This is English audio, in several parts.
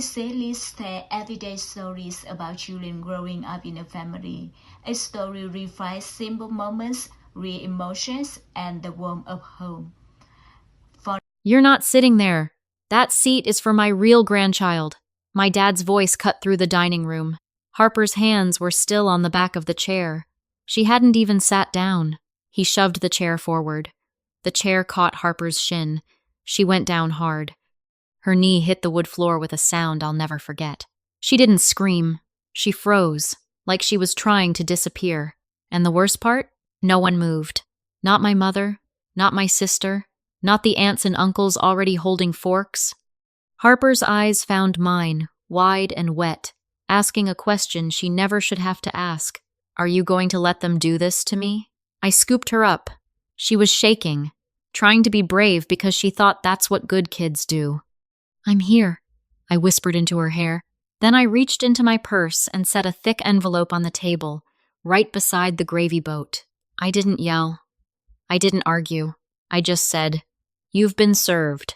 Series tell everyday stories about children growing up in a family. A story reflects simple moments, real emotions, and the warmth of home. For You're not sitting there. That seat is for my real grandchild. My dad's voice cut through the dining room. Harper's hands were still on the back of the chair. She hadn't even sat down. He shoved the chair forward. The chair caught Harper's shin. She went down hard. Her knee hit the wood floor with a sound I'll never forget. She didn't scream. She froze, like she was trying to disappear. And the worst part? No one moved. Not my mother, not my sister, not the aunts and uncles already holding forks. Harper's eyes found mine, wide and wet, asking a question she never should have to ask. Are you going to let them do this to me? I scooped her up. She was shaking, trying to be brave because she thought that's what good kids do. I'm here, I whispered into her hair. Then I reached into my purse and set a thick envelope on the table, right beside the gravy boat. I didn't yell. I didn't argue. I just said, "You've been served."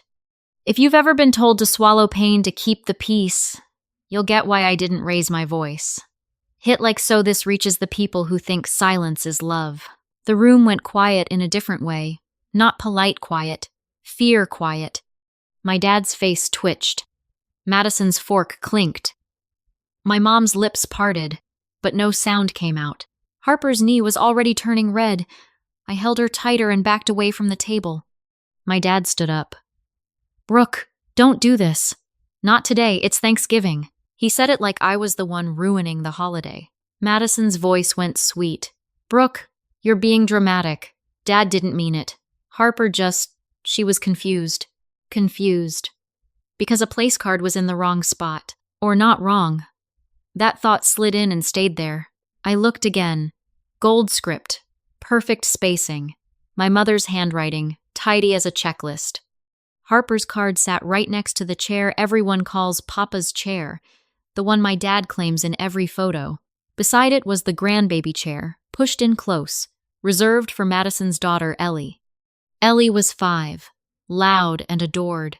If you've ever been told to swallow pain to keep the peace, you'll get why I didn't raise my voice. Hit like so this reaches the people who think silence is love. The room went quiet in a different way. Not polite quiet, fear quiet. My dad's face twitched. Madison's fork clinked. My mom's lips parted, but no sound came out. Harper's knee was already turning red. I held her tighter and backed away from the table. My dad stood up. "Brooke, don't do this. Not today, it's Thanksgiving." He said it like I was the one ruining the holiday. Madison's voice went sweet. "Brooke, you're being dramatic. Dad didn't mean it." She was confused. Confused. Because a place card was in the wrong spot. Or not wrong. That thought slid in and stayed there. I looked again. Gold script. Perfect spacing. My mother's handwriting, tidy as a checklist. Harper's card sat right next to the chair everyone calls Papa's chair, the one my dad claims in every photo. Beside it was the grandbaby chair, pushed in close, reserved for Madison's daughter, Ellie. Ellie was 5. Loud and adored.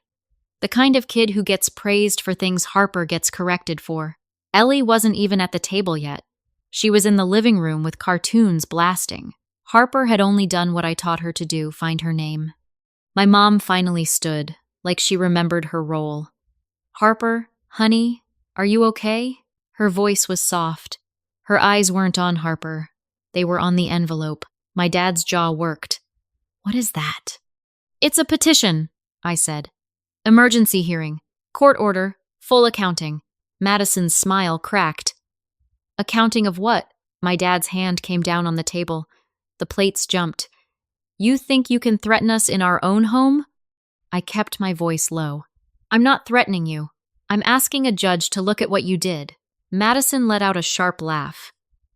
The kind of kid who gets praised for things Harper gets corrected for. Ellie wasn't even at the table yet. She was in the living room with cartoons blasting. Harper had only done what I taught her to do, find her name. My mom finally stood, like she remembered her role. "Harper, honey, are you okay?" Her voice was soft. Her eyes weren't on Harper. They were on the envelope. My dad's jaw worked. "What is that?" "It's a petition," I said. "Emergency hearing. Court order. Full accounting." Madison's smile cracked. "Accounting of what?" My dad's hand came down on the table. The plates jumped. "You think you can threaten us in our own home?" I kept my voice low. "I'm not threatening you. I'm asking a judge to look at what you did." Madison let out a sharp laugh.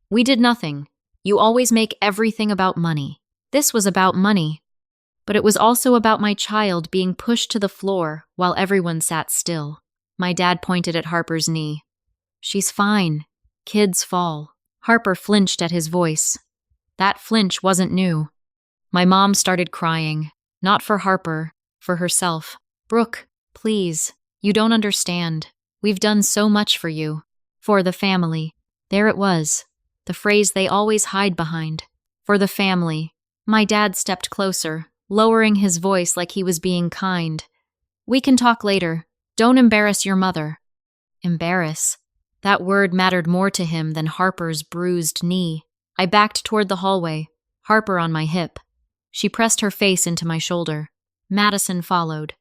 "We did nothing. You always make everything about money. This was about money. But it was also about my child being pushed to the floor while everyone sat still." My dad pointed at Harper's knee. "She's fine. Kids fall." Harper flinched at his voice. That flinch wasn't new. My mom started crying. Not for Harper, for herself. "Brooke, please. You don't understand. We've done so much for you. For the family." There it was. The phrase they always hide behind. For the family. My dad stepped closer, lowering his voice like he was being kind. "We can talk later. Don't embarrass your mother." Embarrass. That word mattered more to him than Harper's bruised knee. I backed toward the hallway, Harper on my hip. She pressed her face into my shoulder. Madison followed.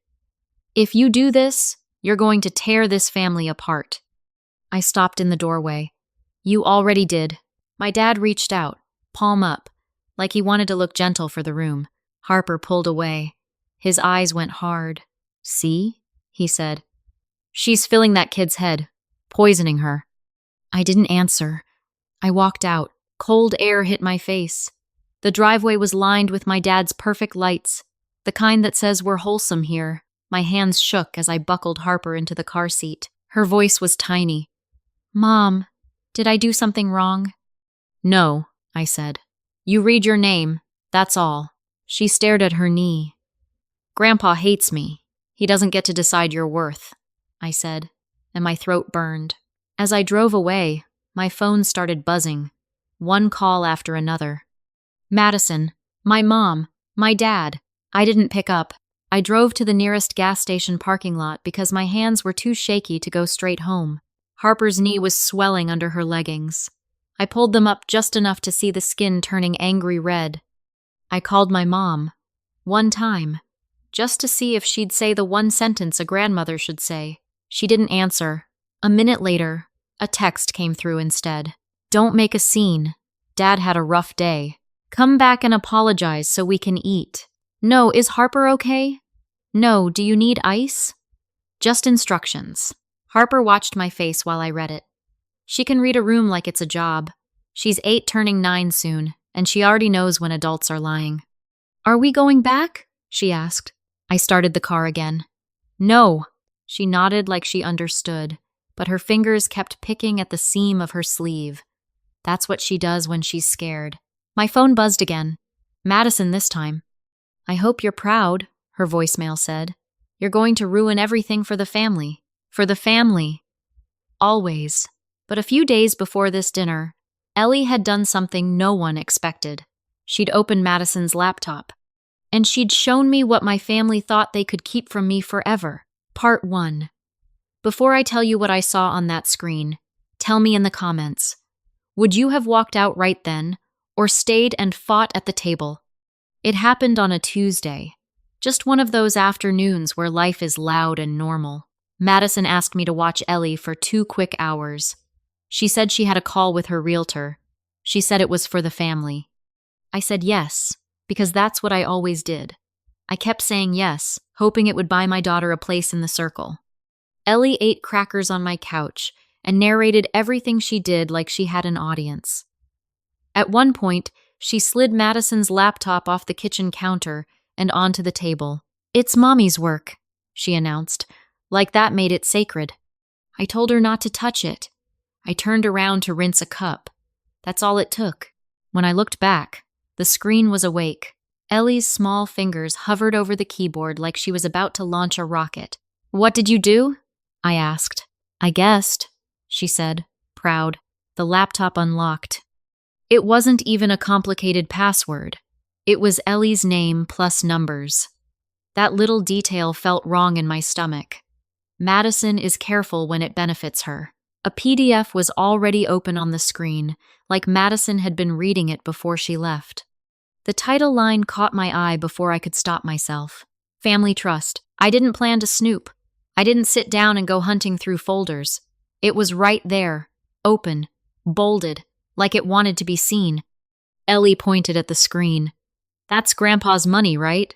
"If you do this, you're going to tear this family apart." I stopped in the doorway. "You already did." My dad reached out, palm up, like he wanted to look gentle for the room. Harper pulled away. His eyes went hard. "See?" he said. "She's filling that kid's head, poisoning her." I didn't answer. I walked out. Cold air hit my face. The driveway was lined with my dad's perfect lights, the kind that says we're wholesome here. My hands shook as I buckled Harper into the car seat. Her voice was tiny. "Mom, did I do something wrong?" "No," I said. "You read your name, that's all." She stared at her knee. "Grandpa hates me. He doesn't get to decide your worth," I said. and my throat burned. As I drove away, my phone started buzzing, one call after another. Madison, my mom, my dad. I didn't pick up. I drove to the nearest gas station parking lot because my hands were too shaky to go straight home. Harper's knee was swelling under her leggings. I pulled them up just enough to see the skin turning angry red. I called my mom. One time. Just to see if she'd say the one sentence a grandmother should say. She didn't answer. A minute later, a text came through instead. Don't make a scene. Dad had a rough day. Come back and apologize so we can eat. No, is Harper okay? No, do you need ice? Just instructions. Harper watched my face while I read it. She can read a room like it's a job. She's 8 turning 9 soon, and she already knows when adults are lying. Are we going back? She asked. I started the car again. No. She nodded like she understood, but her fingers kept picking at the seam of her sleeve. That's what she does when she's scared. My phone buzzed again. Madison this time. I hope you're proud, her voicemail said. You're going to ruin everything for the family. For the family. Always. But a few days before this dinner, Ellie had done something no one expected. She'd opened Madison's laptop. And she'd shown me what my family thought they could keep from me forever. Part 1. Before I tell you what I saw on that screen, tell me in the comments. Would you have walked out right then, or stayed and fought at the table? It happened on a Tuesday. Just one of those afternoons where life is loud and normal. Madison asked me to watch Ellie for 2 quick hours. She said she had a call with her realtor. She said it was for the family. I said yes, because that's what I always did. I kept saying yes, hoping it would buy my daughter a place in the circle. Ellie ate crackers on my couch and narrated everything she did like she had an audience. At one point, she slid Madison's laptop off the kitchen counter and onto the table. It's Mommy's work, she announced, like that made it sacred. I told her not to touch it. I turned around to rinse a cup. That's all it took. When I looked back, the screen was awake. Ellie's small fingers hovered over the keyboard like she was about to launch a rocket. What did you do? I asked. I guessed, she said, proud. The laptop unlocked. It wasn't even a complicated password. It was Ellie's name plus numbers. That little detail felt wrong in my stomach. Madison is careful when it benefits her. A PDF was already open on the screen, like Madison had been reading it before she left. The title line caught my eye before I could stop myself. Family Trust. I didn't plan to snoop. I didn't sit down and go hunting through folders. It was right there, open, bolded, like it wanted to be seen. Ellie pointed at the screen. That's Grandpa's money, right?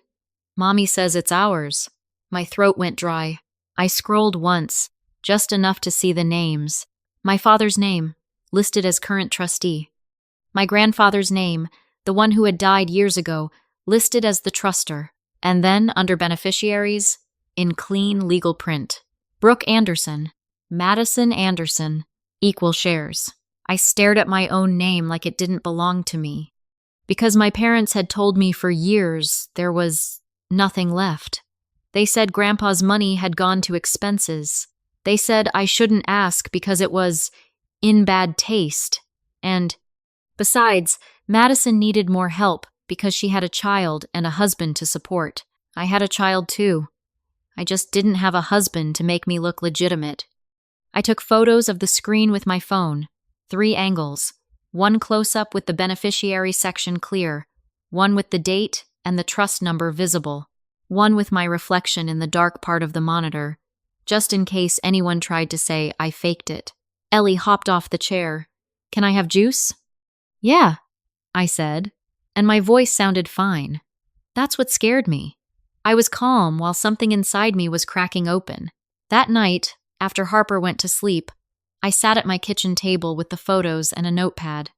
Mommy says it's ours. My throat went dry. I scrolled once, just enough to see the names. My father's name, listed as current trustee. My grandfather's name, the one who had died years ago, listed as the truster. And then, under beneficiaries, in clean legal print, Brooke Anderson, Madison Anderson, equal shares. I stared at my own name like it didn't belong to me. Because my parents had told me for years there was nothing left. They said Grandpa's money had gone to expenses. They said I shouldn't ask because it was in bad taste. And besides, Madison needed more help because she had a child and a husband to support. I had a child too. I just didn't have a husband to make me look legitimate. I took photos of the screen with my phone, 3 angles, one close-up with the beneficiary section clear, one with the date and the trust number visible, one with my reflection in the dark part of the monitor, just in case anyone tried to say I faked it. Ellie hopped off the chair. Can I have juice? Yeah, I said, and my voice sounded fine. That's what scared me. I was calm while something inside me was cracking open. That night, after Harper went to sleep, I sat at my kitchen table with the photos and a notepad.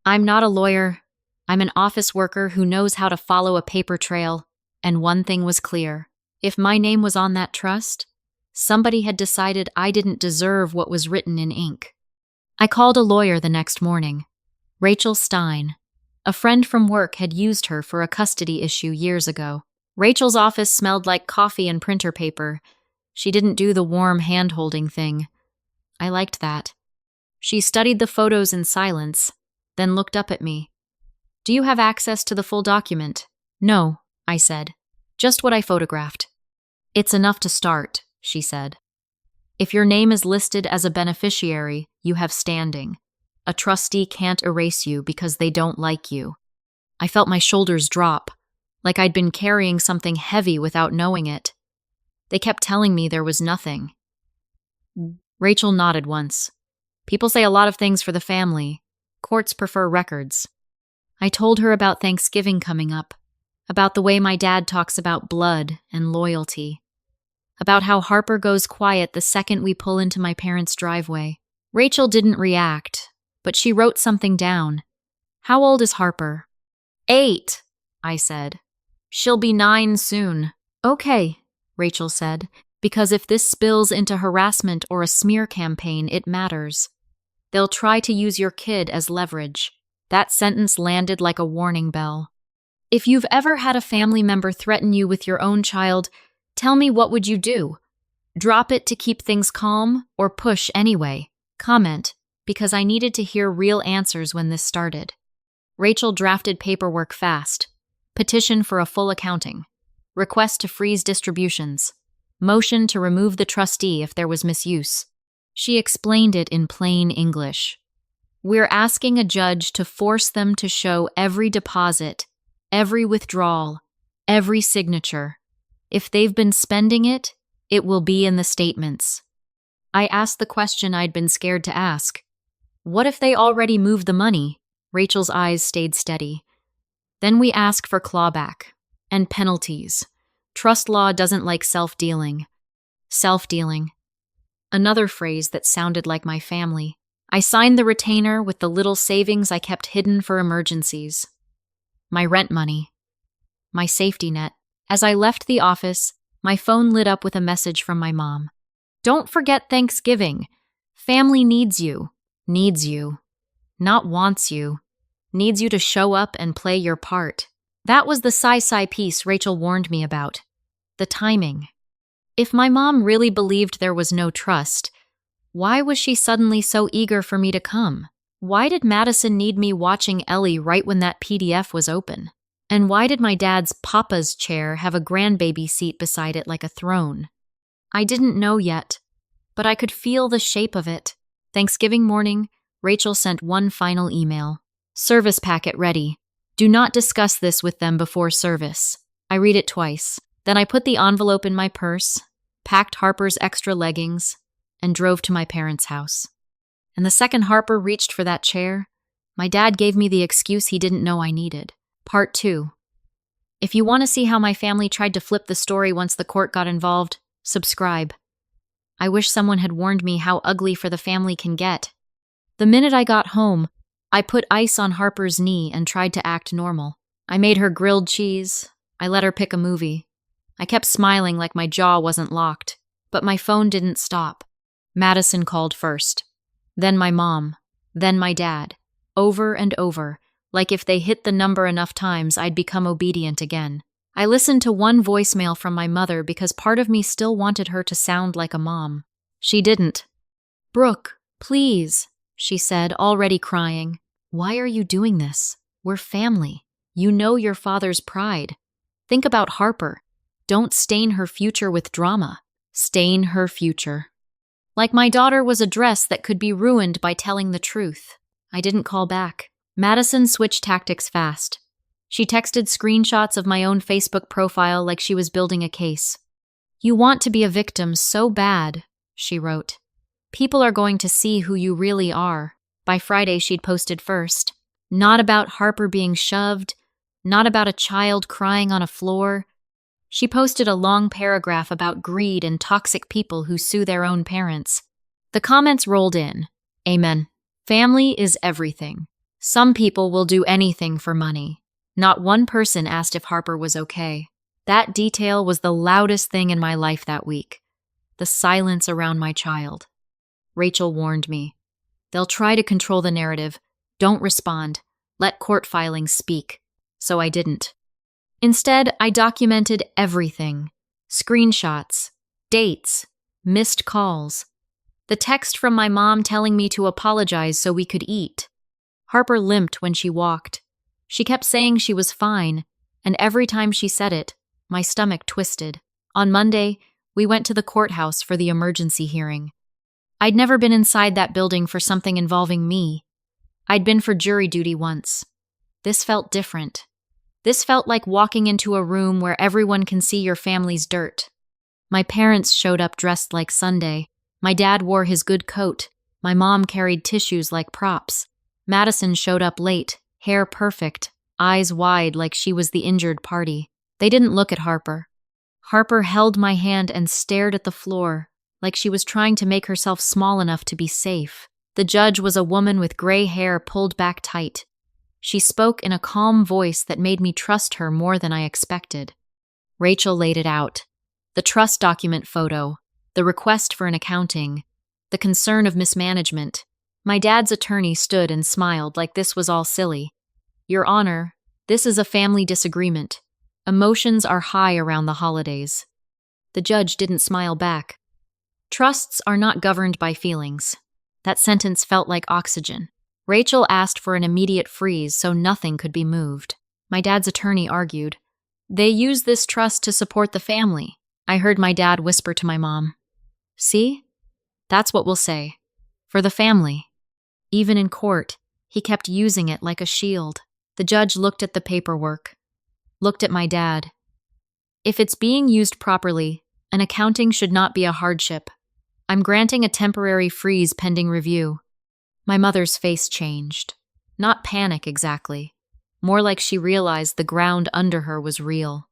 I'm not a lawyer. I'm an office worker who knows how to follow a paper trail, and one thing was clear. If my name was on that trust, somebody had decided I didn't deserve what was written in ink. I called a lawyer the next morning. Rachel Stein. A friend from work had used her for a custody issue years ago. Rachel's office smelled like coffee and printer paper. She didn't do the warm hand-holding thing. I liked that. She studied the photos in silence, then looked up at me. Do you have access to the full document? No, I said. Just what I photographed. It's enough to start, she said. If your name is listed as a beneficiary, you have standing. A trustee can't erase you because they don't like you. I felt my shoulders drop, like I'd been carrying something heavy without knowing it. They kept telling me there was nothing. Rachel nodded once. People say a lot of things for the family. Courts prefer records. I told her about Thanksgiving coming up, about the way my dad talks about blood and loyalty, about how Harper goes quiet the second we pull into my parents' driveway. Rachel didn't react, but she wrote something down. How old is Harper? 8, I said. She'll be 9 soon. Okay, Rachel said, because if this spills into harassment or a smear campaign, it matters. They'll try to use your kid as leverage. That sentence landed like a warning bell. If you've ever had a family member threaten you with your own child, tell me, what would you do? Drop it to keep things calm or push anyway? Comment, because I needed to hear real answers when this started. Rachel drafted paperwork fast. Petition for a full accounting. Request to freeze distributions. Motion to remove the trustee if there was misuse. She explained it in plain English. We're asking a judge to force them to show every deposit, every withdrawal, every signature. If they've been spending it, it will be in the statements. I asked the question I'd been scared to ask. What if they already moved the money? Rachel's eyes stayed steady. Then we ask for clawback and penalties. Trust law doesn't like self-dealing. Self-dealing. Another phrase that sounded like my family. I signed the retainer with the little savings I kept hidden for emergencies. My rent money. My safety net. As I left the office, my phone lit up with a message from my mom. Don't forget Thanksgiving. Family needs you. Needs you. Not wants you. Needs you to show up and play your part. That was the sci-fi piece Rachel warned me about. The timing. If my mom really believed there was no trust, why was she suddenly so eager for me to come? Why did Madison need me watching Ellie right when that PDF was open? And why did my dad's papa's chair have a grandbaby seat beside it like a throne? I didn't know yet, but I could feel the shape of it. Thanksgiving morning, Rachel sent one final email. Service packet ready. Do not discuss this with them before service. I read it twice. Then I put the envelope in my purse, packed Harper's extra leggings, and drove to my parents' house. And the second Harper reached for that chair, my dad gave me the excuse he didn't know I needed. Part 2. If you want to see how my family tried to flip the story once the court got involved, subscribe. I wish someone had warned me how ugly for the family can get. The minute I got home, I put ice on Harper's knee and tried to act normal. I made her grilled cheese. I let her pick a movie. I kept smiling like my jaw wasn't locked, but my phone didn't stop. Madison called first, then my mom, then my dad, over and over, like if they hit the number enough times I'd become obedient again. I listened to one voicemail from my mother because part of me still wanted her to sound like a mom. She didn't. Brooke, please, she said, already crying. Why are you doing this? We're family. You know your father's pride. Think about Harper. Don't stain her future with drama. Stain her future. Like my daughter was a dress that could be ruined by telling the truth. I didn't call back. Madison switched tactics fast. She texted screenshots of my own Facebook profile like she was building a case. You want to be a victim so bad, she wrote. People are going to see who you really are. By Friday, she'd posted first. Not about Harper being shoved, not about a child crying on a floor. She posted a long paragraph about greed and toxic people who sue their own parents. The comments rolled in. Amen. Family is everything. Some people will do anything for money. Not one person asked if Harper was okay. That detail was the loudest thing in my life that week. The silence around my child. Rachel warned me. They'll try to control the narrative. Don't respond. Let court filings speak. So I didn't. Instead, I documented everything. Screenshots, dates, missed calls. The text from my mom telling me to apologize so we could eat. Harper limped when she walked. She kept saying she was fine, and every time she said it, my stomach twisted. On Monday, we went to the courthouse for the emergency hearing. I'd never been inside that building for something involving me. I'd been for jury duty once. This felt different. This felt like walking into a room where everyone can see your family's dirt. My parents showed up dressed like Sunday. My dad wore his good coat. My mom carried tissues like props. Madison showed up late, hair perfect, eyes wide like she was the injured party. They didn't look at Harper. Harper held my hand and stared at the floor, like she was trying to make herself small enough to be safe. The judge was a woman with gray hair pulled back tight. She spoke in a calm voice that made me trust her more than I expected. Rachel laid it out. The trust document photo, the request for an accounting, the concern of mismanagement. My dad's attorney stood and smiled like this was all silly. Your Honor, this is a family disagreement. Emotions are high around the holidays. The judge didn't smile back. Trusts are not governed by feelings. That sentence felt like oxygen. Rachel asked for an immediate freeze so nothing could be moved. My dad's attorney argued, "They use this trust to support the family." I heard my dad whisper to my mom, "See? That's what we'll say. For the family." Even in court, he kept using it like a shield. The judge looked at the paperwork, looked at my dad. "If it's being used properly, an accounting should not be a hardship. I'm granting a temporary freeze pending review." My mother's face changed. Not panic exactly. More like she realized the ground under her was real.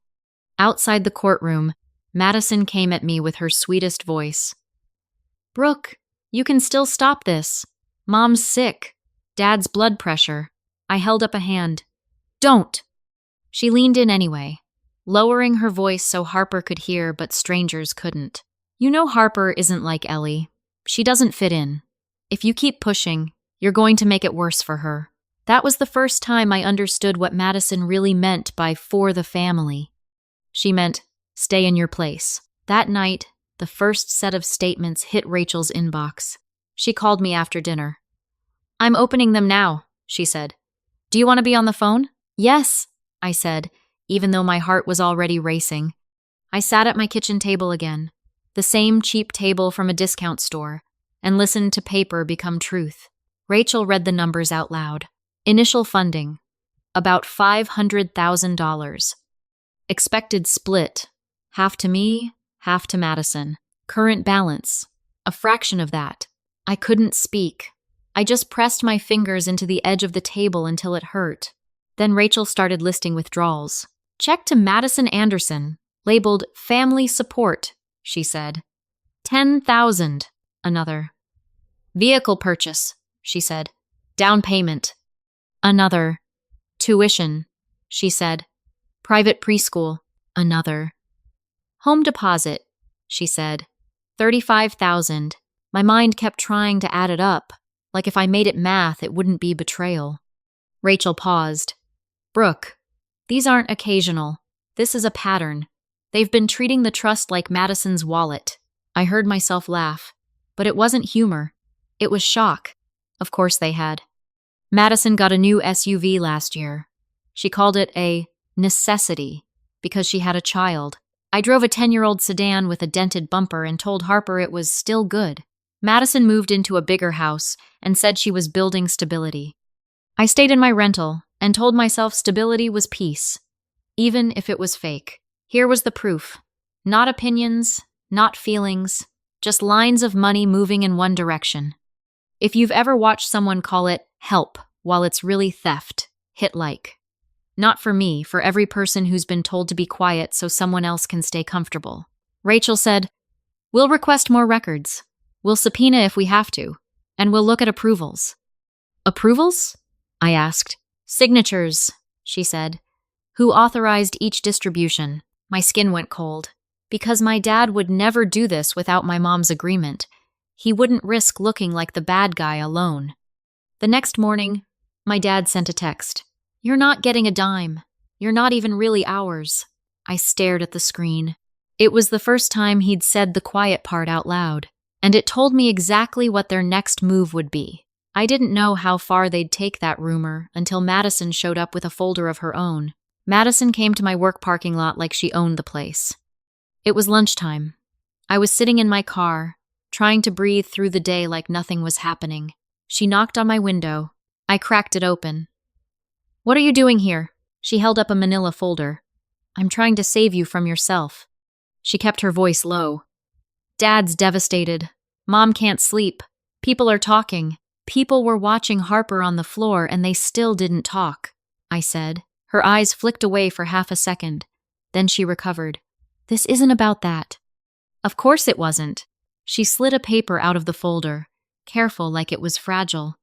Outside the courtroom, Madison came at me with her sweetest voice. "Brooke, you can still stop this. Mom's sick. Dad's blood pressure." I held up a hand. "Don't!" She leaned in anyway, lowering her voice so Harper could hear but strangers couldn't. "You know Harper isn't like Ellie. She doesn't fit in. If you keep pushing, you're going to make it worse for her." That was the first time I understood what Madison really meant by "for the family." She meant, stay in your place. That night, the first set of statements hit Rachel's inbox. She called me after dinner. "I'm opening them now," she said. "Do you want to be on the phone?" "Yes," I said, even though my heart was already racing. I sat at my kitchen table again, the same cheap table from a discount store, and listened to paper become truth. Rachel read the numbers out loud. Initial funding, about $500,000. Expected split, half to me, half to Madison. Current balance, a fraction of that. I couldn't speak. I just pressed my fingers into the edge of the table until it hurt. Then Rachel started listing withdrawals. "Check to Madison Anderson, labeled family support," she said. $10,000. Another. "Vehicle purchase," she said. "Down payment." Another. "Tuition," she said. "Private preschool." Another. "Home deposit," she said. 35,000. My mind kept trying to add it up, like if I made it math, it wouldn't be betrayal. Rachel paused. "Brooke, these aren't occasional. This is a pattern. They've been treating the trust like Madison's wallet." I heard myself laugh, but it wasn't humor. It was shock. Of course they had. Madison got a new SUV last year. She called it a necessity because she had a child. I drove a 10-year-old sedan with a dented bumper and told Harper it was still good. Madison moved into a bigger house and said she was building stability. I stayed in my rental and told myself stability was peace, even if it was fake. Here was the proof. Not opinions, not feelings, just lines of money moving in one direction. If you've ever watched someone call it help while it's really theft, hit like. Not for me, for every person who's been told to be quiet so someone else can stay comfortable. Rachel said, "We'll request more records. We'll subpoena if we have to, and we'll look at approvals." "Approvals?" I asked. "Signatures," she said. "Who authorized each distribution?" My skin went cold. Because my dad would never do this without my mom's agreement. He wouldn't risk looking like the bad guy alone. The next morning, my dad sent a text. "You're not getting a dime. You're not even really ours." I stared at the screen. It was the first time he'd said the quiet part out loud. and it told me exactly what their next move would be. I didn't know how far they'd take that rumor until Madison showed up with a folder of her own. Madison came to my work parking lot like she owned the place. It was lunchtime. I was sitting in my car, trying to breathe through the day like nothing was happening. She knocked on my window. I cracked it open. "What are you doing here?" She held up a manila folder. "I'm trying to save you from yourself." She kept her voice low. "Dad's devastated. Mom can't sleep. People are talking. People were watching Harper on the floor and they still didn't talk," I said. Her eyes flicked away for half a second. Then she recovered. "This isn't about that." Of course it wasn't. She slid a paper out of the folder, careful like it was fragile.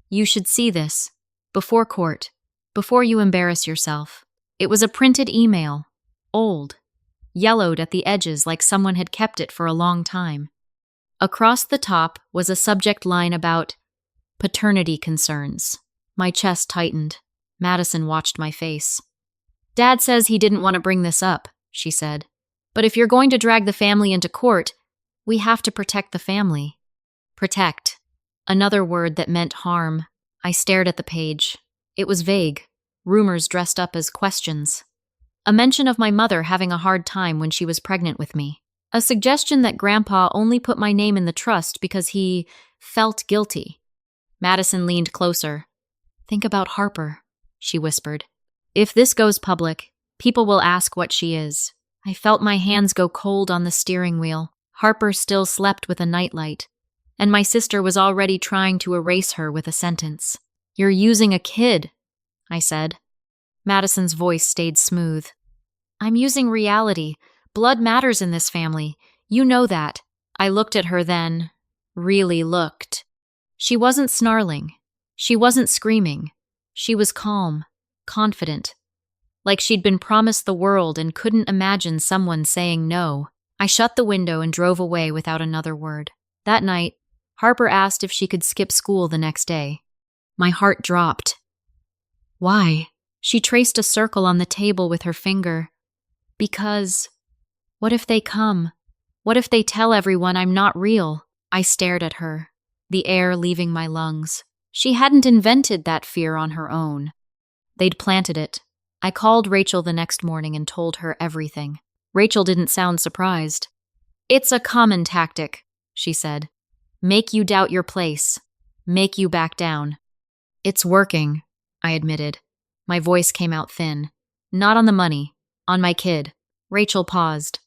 "You should see this. Before court. Before you embarrass yourself." It was a printed email. Old. Yellowed at the edges like someone had kept it for a long time. Across the top was a subject line about paternity concerns. My chest tightened. Madison watched my face. "Dad says he didn't want to bring this up," she said. "But if you're going to drag the family into court, we have to protect the family." Protect. Another word that meant harm. I stared at the page. It was vague. Rumors dressed up as questions. A mention of my mother having a hard time when she was pregnant with me. A suggestion that Grandpa only put my name in the trust because he felt guilty. Madison leaned closer. "Think about Harper," she whispered. "If this goes public, people will ask what she is." I felt my hands go cold on the steering wheel. Harper still slept with a nightlight, and my sister was already trying to erase her with a sentence. "You're using a kid," I said. Madison's voice stayed smooth. "I'm using reality. Blood matters in this family. You know that." I looked at her then. Really looked. She wasn't snarling. She wasn't screaming. She was calm, confident. Like she'd been promised the world and couldn't imagine someone saying no. I shut the window and drove away without another word. That night, Harper asked if she could skip school the next day. My heart dropped. "Why?" She traced a circle on the table with her finger. "Because, what if they come? What if they tell everyone I'm not real?" I stared at her, the air leaving my lungs. She hadn't invented that fear on her own. They'd planted it. I called Rachel the next morning and told her everything. Rachel didn't sound surprised. "It's a common tactic," she said. "Make you doubt your place. Make you back down." "It's working," I admitted. My voice came out thin. "Not on the money. On my kid." Rachel paused.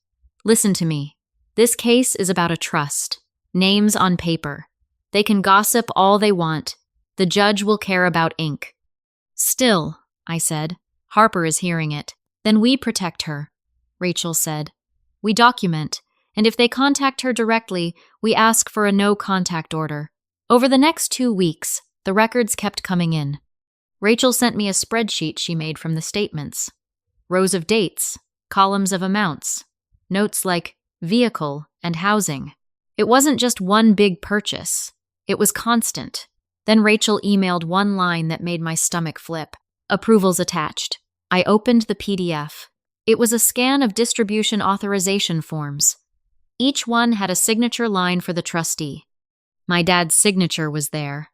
"Listen to me. This case is about a trust. Names on paper. They can gossip all they want. The judge will care about ink." "Still," I said, "Harper is hearing it." "Then we protect her," Rachel said. "We document, and if they contact her directly, we ask for a no-contact order." Over the next 2 weeks, the records kept coming in. Rachel sent me a spreadsheet she made from the statements. Rows of dates, columns of amounts, notes like vehicle and housing. It wasn't just one big purchase. It was constant. Then Rachel emailed one line that made my stomach flip. "Approvals attached." I opened the PDF. It was a scan of distribution authorization forms. Each one had a signature line for the trustee. My dad's signature was there.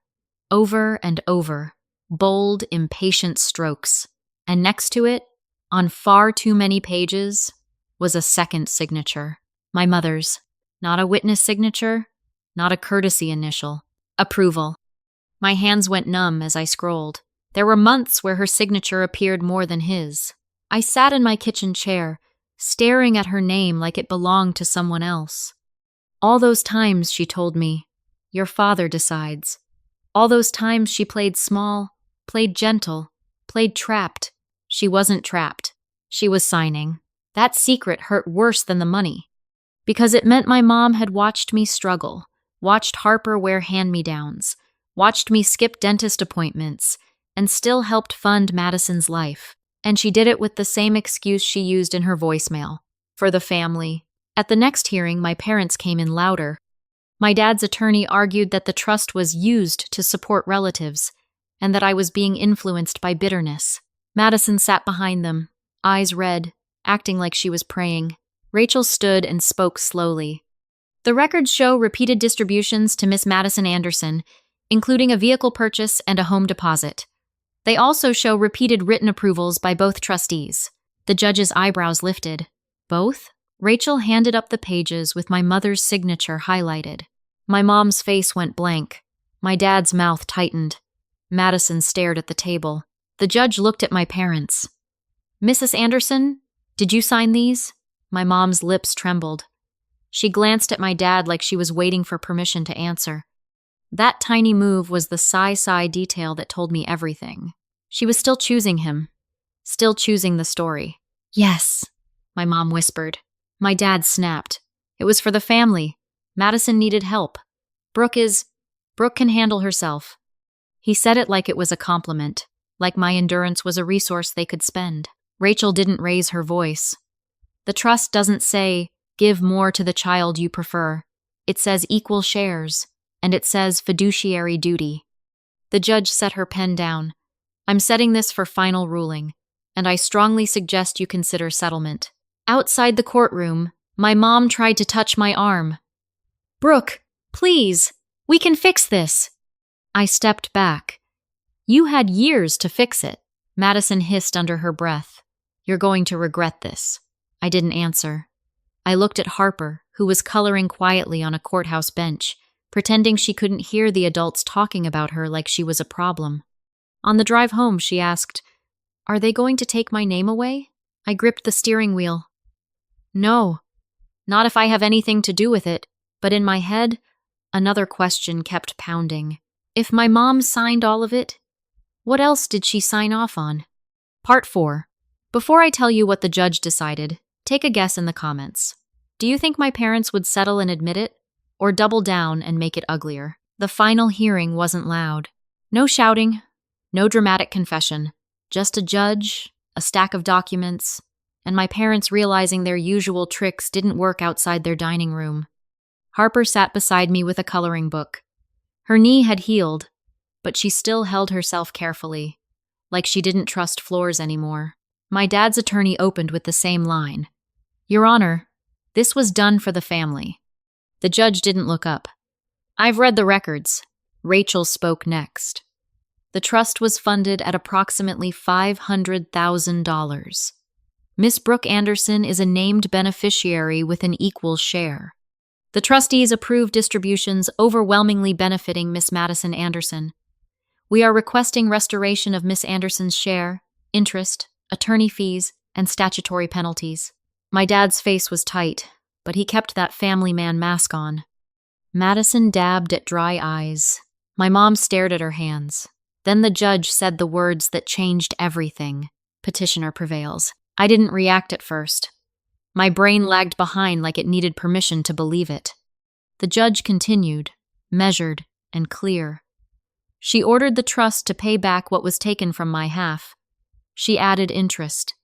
Over and over. Bold, impatient strokes. And next to it, on far too many pages, was a second signature. My mother's. Not a witness signature, not a courtesy initial. Approval. My hands went numb as I scrolled. There were months where her signature appeared more than his. I sat in my kitchen chair, staring at her name like it belonged to someone else. All those times, she told me, your father decides. All those times she played small, played gentle, played trapped. She wasn't trapped. She was signing. That secret hurt worse than the money. Because it meant my mom had watched me struggle, watched Harper wear hand-me-downs, watched me skip dentist appointments, and still helped fund Madison's life. And she did it with the same excuse she used in her voicemail. For the family. At the next hearing, my parents came in louder. My dad's attorney argued that the trust was used to support relatives, and that I was being influenced by bitterness. Madison sat behind them, eyes red, acting like she was praying. Rachel stood and spoke slowly. The records show repeated distributions to Miss Madison Anderson, including a vehicle purchase and a home deposit. They also show repeated written approvals by both trustees. The judge's eyebrows lifted. Both? Rachel handed up the pages with my mother's signature highlighted. My mom's face went blank. My dad's mouth tightened. Madison stared at the table. The judge looked at my parents. Mrs. Anderson, did you sign these? My mom's lips trembled. She glanced at my dad like she was waiting for permission to answer. That tiny move was the sigh detail that told me everything. She was still choosing him. Still choosing the story. Yes, my mom whispered. My dad snapped. It was for the family. Madison needed help. Brooke can handle herself. He said it like it was a compliment, like my endurance was a resource they could spend. Rachel didn't raise her voice. The trust doesn't say, give more to the child you prefer. It says equal shares, and it says fiduciary duty. The judge set her pen down. I'm setting this for final ruling, and I strongly suggest you consider settlement. Outside the courtroom, my mom tried to touch my arm. Brooke, please, we can fix this. I stepped back. You had years to fix it, Madison hissed under her breath. You're going to regret this. I didn't answer. I looked at Harper, who was coloring quietly on a courthouse bench, pretending she couldn't hear the adults talking about her like she was a problem. On the drive home, she asked, Are they going to take my name away? I gripped the steering wheel. No, not if I have anything to do with it, but in my head, another question kept pounding. If my mom signed all of it, what else did she sign off on? Part 4. Before I tell you what the judge decided, take a guess in the comments. Do you think my parents would settle and admit it, or double down and make it uglier? The final hearing wasn't loud. No shouting, no dramatic confession, just a judge, a stack of documents, and my parents realizing their usual tricks didn't work outside their dining room. Harper sat beside me with a coloring book. Her knee had healed, but she still held herself carefully, like she didn't trust floors anymore. My dad's attorney opened with the same line. Your Honor, this was done for the family. The judge didn't look up. I've read the records. Rachel spoke next. The trust was funded at approximately $500,000. Miss Brooke Anderson is a named beneficiary with an equal share. The trustees approved distributions overwhelmingly benefiting Miss Madison Anderson. We are requesting restoration of Miss Anderson's share, interest, attorney fees, and statutory penalties. My dad's face was tight, but he kept that family man mask on. Madison dabbed at dry eyes. My mom stared at her hands. Then the judge said the words that changed everything. Petitioner prevails. I didn't react at first. My brain lagged behind like it needed permission to believe it. The judge continued, measured and clear. She ordered the trust to pay back what was taken from my half. She added interest.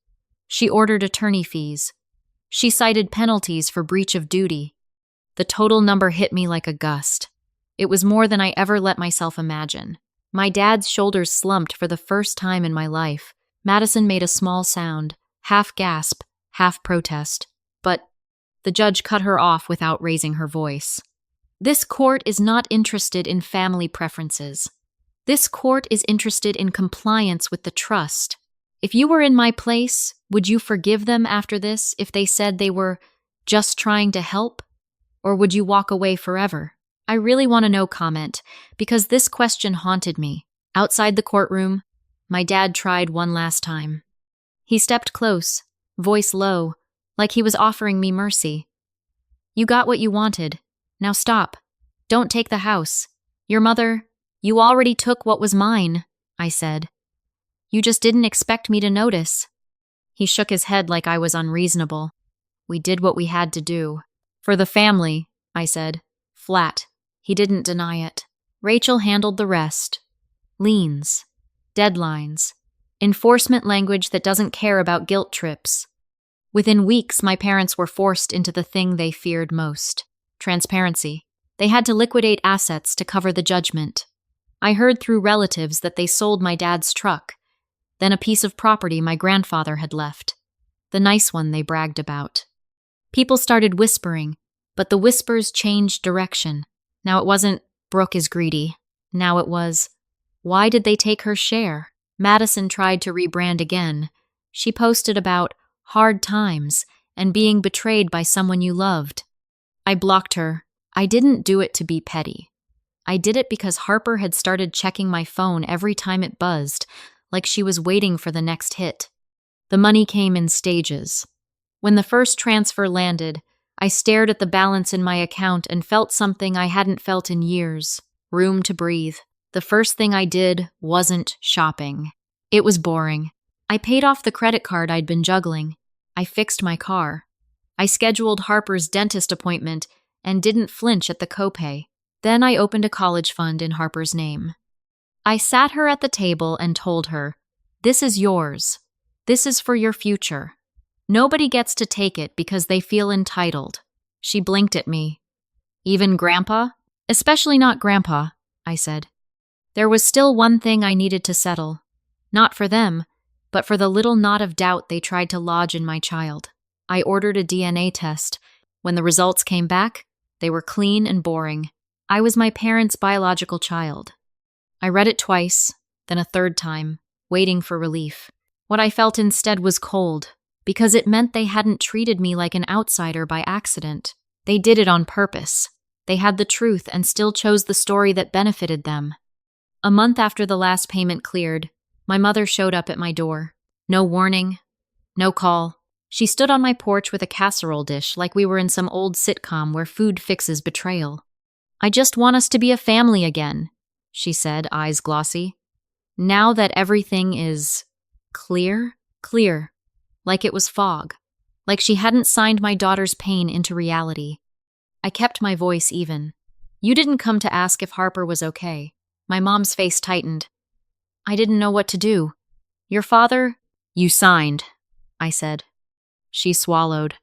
She ordered attorney fees. She cited penalties for breach of duty. The total number hit me like a gust. It was more than I ever let myself imagine. My dad's shoulders slumped for the first time in my life. Madison made a small sound, half gasp, half protest. But the judge cut her off without raising her voice. This court is not interested in family preferences. This court is interested in compliance with the trust. If you were in my place, would you forgive them after this if they said they were just trying to help? Or would you walk away forever? I really want to know, comment, because this question haunted me. Outside the courtroom, my dad tried one last time. He stepped close, voice low, like he was offering me mercy. You got what you wanted. Now stop. Don't take the house. Your mother, you already took what was mine, I said. You just didn't expect me to notice. He shook his head like I was unreasonable. We did what we had to do. For the family, I said, flat. He didn't deny it. Rachel handled the rest. Liens, deadlines, enforcement language that doesn't care about guilt trips. Within weeks, my parents were forced into the thing they feared most, transparency. They had to liquidate assets to cover the judgment. I heard through relatives that they sold my dad's truck, then a piece of property my grandfather had left, the nice one they bragged about. People started whispering, But the whispers changed direction. Now it wasn't, Brooke is greedy. Now it was, why did they take her share? Madison tried to rebrand again. She posted about hard times and being betrayed by someone you loved. I blocked her. I didn't do it to be petty. I did it because Harper had started checking my phone every time it buzzed, like she was waiting for the next hit. The money came in stages. When the first transfer landed, I stared at the balance in my account and felt something I hadn't felt in years. Room to breathe. The first thing I did wasn't shopping. It was boring. I paid off the credit card I'd been juggling. I fixed my car. I scheduled Harper's dentist appointment and didn't flinch at the copay. Then I opened a college fund in Harper's name. I sat her at the table and told her, "This is yours. This is for your future. Nobody gets to take it because they feel entitled." She blinked at me. "Even Grandpa?" "Especially not Grandpa," I said. There was still one thing I needed to settle. Not for them, but for the little knot of doubt they tried to lodge in my child. I ordered a DNA test. When the results came back, they were clean and boring. I was my parents' biological child. I read it twice, then a third time, waiting for relief. What I felt instead was cold, because it meant they hadn't treated me like an outsider by accident. They did it on purpose. They had the truth and still chose the story that benefited them. A month after the last payment cleared, my mother showed up at my door. No warning, no call. She stood on my porch with a casserole dish like we were in some old sitcom where food fixes betrayal. "I just want us to be a family again," she said, eyes glossy. "Now that everything is clear, like it was fog, like she hadn't signed my daughter's pain into reality." I kept my voice even. "You didn't come to ask if Harper was okay." My mom's face tightened. "I didn't know what to do. Your father—" "You signed," I said. She swallowed.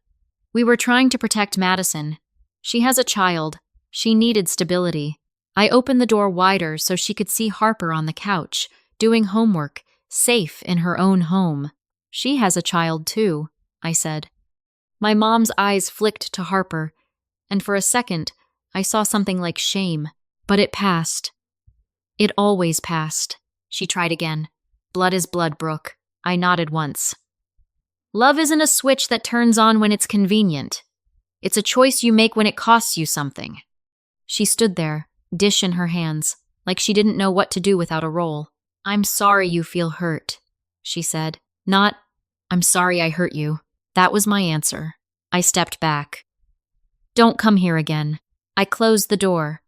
"We were trying to protect Madison. She has a child. She needed stability." I opened the door wider so she could see Harper on the couch, doing homework, safe in her own home. "She has a child too," I said. My mom's eyes flicked to Harper, and for a second, I saw something like shame, but it passed. It always passed. She tried again. "Blood is blood, Brooke." I nodded once. "Love isn't a switch that turns on when it's convenient. It's a choice you make when it costs you something." She stood there, dish in her hands, like she didn't know what to do without a roll. "I'm sorry you feel hurt," she said. Not, "I'm sorry I hurt you." That was my answer. I stepped back. "Don't come here again." I closed the door.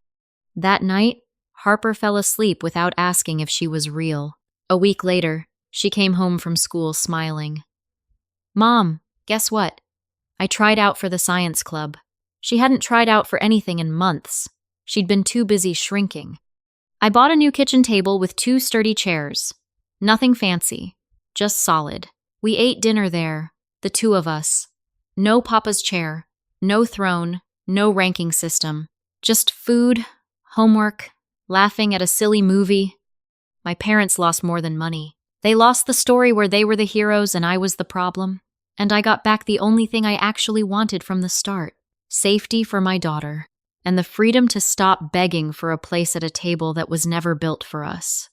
That night, Harper fell asleep without asking if she was real. A week later, she came home from school smiling. "Mom, guess what? I tried out for the science club." She hadn't tried out for anything in months. She'd been too busy shrinking. I bought a new kitchen table with 2 sturdy chairs. Nothing fancy, just solid. We ate dinner there, the 2 of us. No Papa's chair, no throne, no ranking system. Just food, homework, laughing at a silly movie. My parents lost more than money. They lost the story where they were the heroes and I was the problem. And I got back the only thing I actually wanted from the start. Safety for my daughter. And the freedom to stop begging for a place at a table that was never built for us.